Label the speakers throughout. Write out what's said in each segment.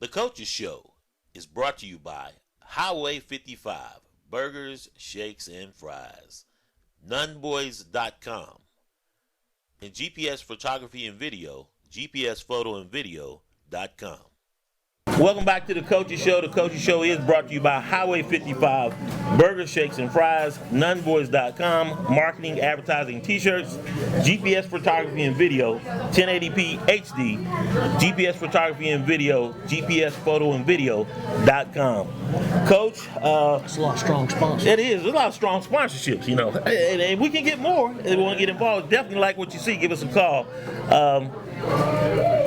Speaker 1: The Coaches Show is brought to you by Highway 55, Burgers, Shakes, and Fries, Nunboys.com, and GPS Photography and Video, GPSPhotoandVideo.com. Welcome back to the Coaches Show. The Coaches Show is brought to you by Highway 55, Burgers, Shakes, and Fries, Nunboys.com, Marketing, Advertising, T-shirts, GPS Photography and Video, 1080p HD, GPS Photography and Video, GPSPhotoandVideo.com. Coach,
Speaker 2: that's a lot of strong sponsors.
Speaker 1: It is. There's a lot of strong sponsorships, you know. And we can get more if we want to get involved. Definitely like what you see. Give us a call.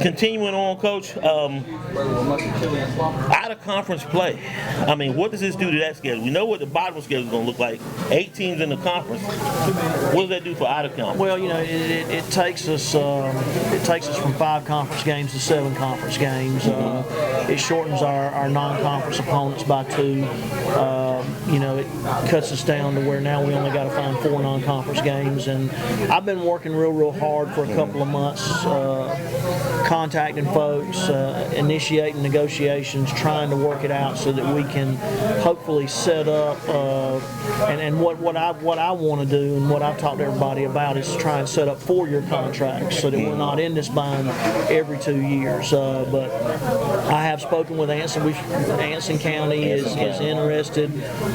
Speaker 1: Continuing on, Coach, out of conference play. I mean, what does this do to that schedule? We know what the bottom schedule is going to look like. 8 teams in the conference. What does that do for out of conference?
Speaker 2: Well, you know, it takes us from 5 conference games to 7 conference games. It shortens our non-conference opponents by 2. You know, it cuts us down to where now we only got to find 4 non-conference games. And I've been working real hard for a couple of months, contacting folks, initiating negotiations, trying to work it out so that we can hopefully set up. And what I want to do and what I've talked to everybody about is try and set up 4-year contracts so that we're not in this bind every 2 years. But I have spoken with Anson. Anson County is interested.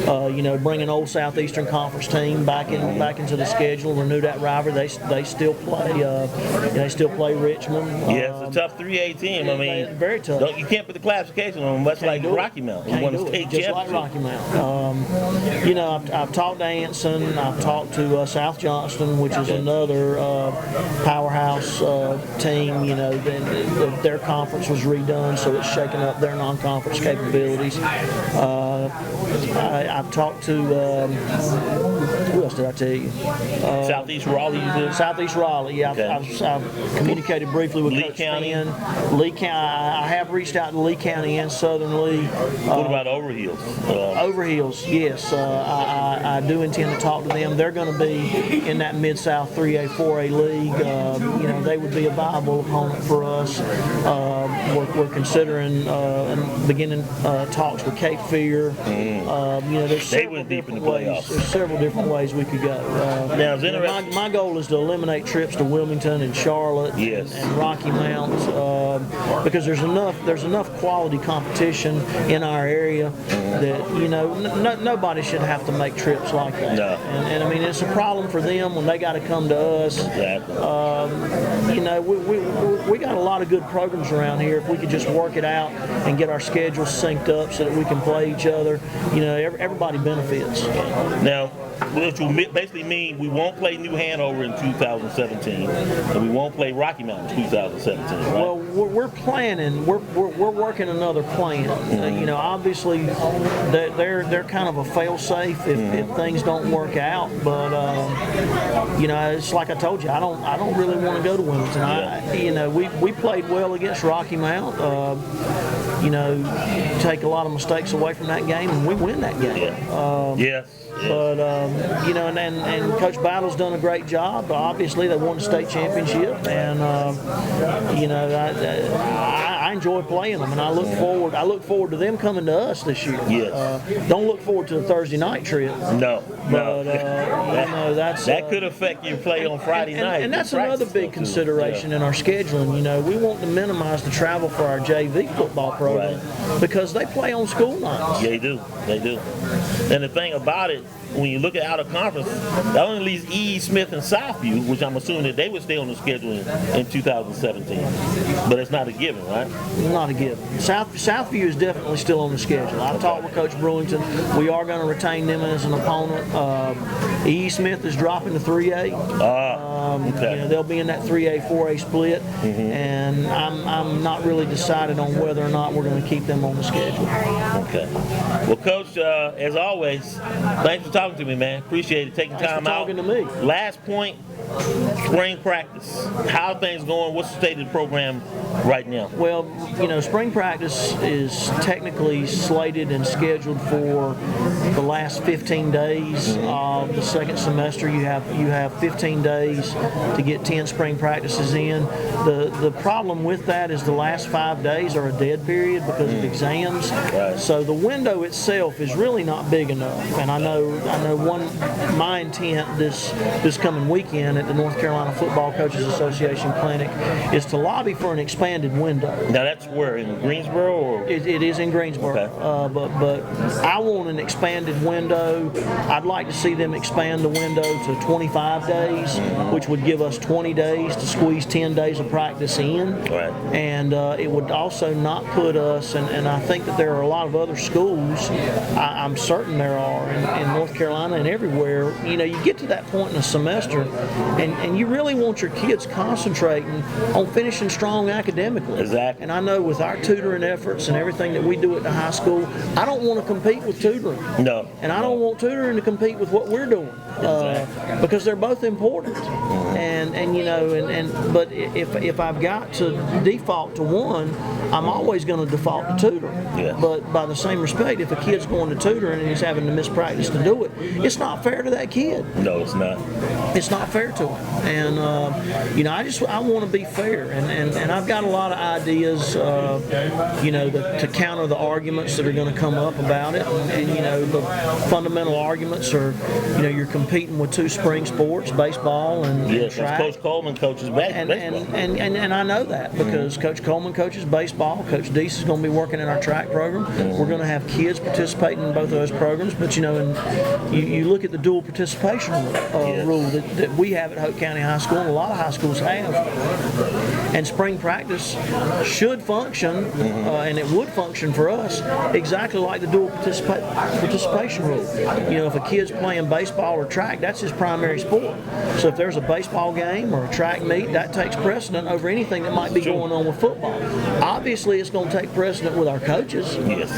Speaker 2: You know, bring an old Southeastern Conference team back into the schedule, renew that rivalry. They still play. They still play Richmond.
Speaker 1: Yeah, it's a tough 3A team. I mean,
Speaker 2: very tough.
Speaker 1: You can't put the classification on them, much like Rocky Mountain.
Speaker 2: Can't do it. Just like Rocky Mountain. You know, I've talked to Anson. I've talked to South Johnston, which is another powerhouse team. You know, their conference was redone, so it's shaking up their non-conference capabilities. I've talked to who else did I tell you?
Speaker 1: Southeast Raleigh.
Speaker 2: Southeast Raleigh. Yeah,
Speaker 1: okay.
Speaker 2: I've communicated briefly with
Speaker 1: Lee
Speaker 2: Coach
Speaker 1: County.
Speaker 2: Finn. Lee County. I have reached out to Lee County and Southern Lee.
Speaker 1: What about Overhills?
Speaker 2: Overhills, yes. I do intend to talk to them. They're going to be in that Mid-South 3A, 4A league. You know, they would be a viable opponent for us. We're considering beginning talks with Cape Fear. You know, there's several different ways. There's several different ways we could go.
Speaker 1: Now, it's interesting.
Speaker 2: My goal is to eliminate trips to Wilmington and Charlotte and Rocky Mount because there's enough quality competition in our area that, you know, nobody should have to make trips like that.
Speaker 1: No.
Speaker 2: And I mean, it's a problem for them when they got to come to us.
Speaker 1: Exactly.
Speaker 2: You know, we got a lot of good programs around here. If we could just work it out and get our schedules synced up so that we can play each other, you know, everybody benefits.
Speaker 1: Now, which will basically mean we won't play New Hanover in 2017, and we won't play Rocky Mountain in 2017, right?
Speaker 2: Well, we're planning. We're working another plan. You know, obviously, they're kind of a fail-safe if things don't work out. But you know, it's like I told you, I don't really want to go to Wilmington. You know, we played well against Rocky Mount. You know, take a lot of mistakes away from that game, and we win that game.
Speaker 1: Yes.
Speaker 2: But you know, and Coach Battle's done a great job. Obviously, they won the state championship, and you know, I enjoy playing them, and I look forward to them coming to us this year.
Speaker 1: Yes.
Speaker 2: Don't look forward to the Thursday night trip.
Speaker 1: No.
Speaker 2: But you know,
Speaker 1: that could affect your play on Friday night.
Speaker 2: And that's another big consideration in our scheduling. You know, we want to minimize the travel for our JV football program because they play on school nights.
Speaker 1: Yeah, they do. They do. And the thing about it, when you look at out of conference, that only leaves E. Smith and Southview, which I'm assuming that they would stay on the schedule in 2017. But it's not a given, right?
Speaker 2: Not a given. Southview is definitely still on the schedule. I've talked with Coach Brewington. We are going to retain them as an opponent. E. Smith is dropping to 3A.
Speaker 1: Okay.
Speaker 2: You know, they'll be in that 3A, 4A split, and I'm not really decided on whether or not we're going to keep them on the schedule.
Speaker 1: Okay. Well, Coach, as always, thanks for talking talking to me, man. Appreciate it. Taking
Speaker 2: Thanks for
Speaker 1: time out.
Speaker 2: talking to me.
Speaker 1: Last point, spring practice. How are things going? What's the state of the program right now?
Speaker 2: Well, spring practice is technically slated and scheduled for the last 15 days of the second semester. You have 15 days to get 10 spring practices in. The problem with that is the last 5 days are a dead period because of exams.
Speaker 1: Right.
Speaker 2: So the window itself is really not big enough. And I know my intent this coming weekend at the North Carolina Football Coaches Association Clinic is to lobby for an expanded window.
Speaker 1: Now that's where, in Greensboro? Or?
Speaker 2: It is in Greensboro,
Speaker 1: Okay.
Speaker 2: but I want an expanded window. I'd like to see them expand the window to 25 days, which would give us 20 days to squeeze 10 days of practice in.
Speaker 1: Right.
Speaker 2: And it would also not put us, and I think that there are a lot of other schools, I'm certain there are in North Carolina and everywhere. You get to that point in a semester, and you really want your kids concentrating on finishing strong academically.
Speaker 1: Exactly.
Speaker 2: And I know with our tutoring efforts and everything that we do at the high school, I don't want to compete with tutoring.
Speaker 1: No.
Speaker 2: And I don't want tutoring to compete with what we're doing, because they're both important. But if I've got to default to one, I'm always going to default to tutoring.
Speaker 1: Yes.
Speaker 2: But by the same respect, if a kid's going to tutoring and he's having to miss practice to do it, it's not fair to that kid.
Speaker 1: No, it's not.
Speaker 2: It's not fair to him. And I want to be fair, and I've got a lot of ideas, to counter the arguments that are going to come up about it. And the fundamental arguments are, you're competing with two spring sports, baseball and
Speaker 1: Yes,
Speaker 2: track.
Speaker 1: Coach Coleman coaches baseball.
Speaker 2: And I know that because Coach Coleman coaches baseball. Coach Deese is going to be working in our track program. We're going to have kids participating in both of those programs. But and you look at the dual participation rule that we have at Hope County High School, and a lot of high schools have. And spring practice should function, and it would function for us exactly like the dual participation rule. If a kid's playing baseball or track, that's his primary sport. So if there's a baseball game or a track meet, that takes precedent over anything that might be going on with football. Obviously, it's going to take precedent with our coaches.
Speaker 1: Yes.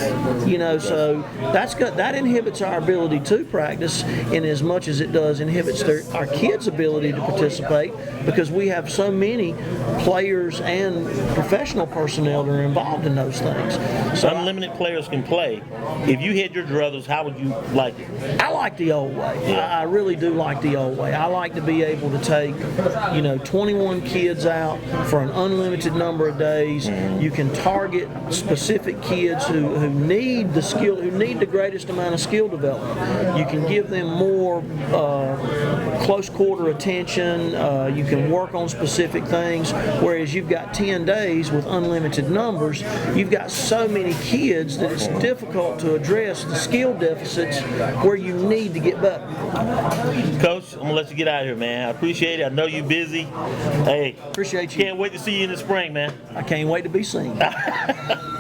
Speaker 2: So that inhibits our ability to practice in as much as it does inhibits our kids' ability to participate, because we have so many players and professional personnel that are involved in those things. So
Speaker 1: unlimited players can play. If you had your druthers, how would you like it?
Speaker 2: I like the old way.
Speaker 1: Yeah.
Speaker 2: I really do like the old way. I like to be able to take, 21 kids out for an unlimited number of days. You can target specific kids who need the skill, who need the greatest amount of skill development. You can give them more close quarter attention. You can work on specific things. Whereas you've got 10 days with unlimited numbers, you've got so many kids that it's difficult to address the skill deficits where you need to get better.
Speaker 1: Coach, I'm going to let you get out of here, man. I appreciate it. I know you're busy. Hey.
Speaker 2: Appreciate you.
Speaker 1: Can't wait to see you in the spring, man.
Speaker 2: I can't wait to be seen.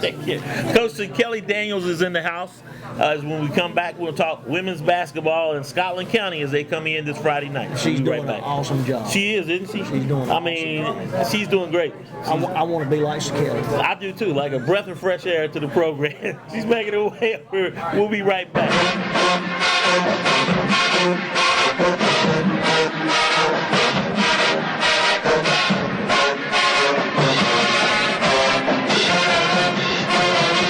Speaker 1: Thank you. Coach Kelly Daniels is in the house. When we come back, we'll talk women's basketball in Scotland County as they come in this Friday night.
Speaker 2: She's
Speaker 1: We'll be
Speaker 2: doing an awesome job.
Speaker 1: She is, isn't she?
Speaker 2: She's doing
Speaker 1: she's doing great.
Speaker 2: I want to be like Kelly.
Speaker 1: I do too, like a breath of fresh air to the program. She's making her way up here. We'll be right back.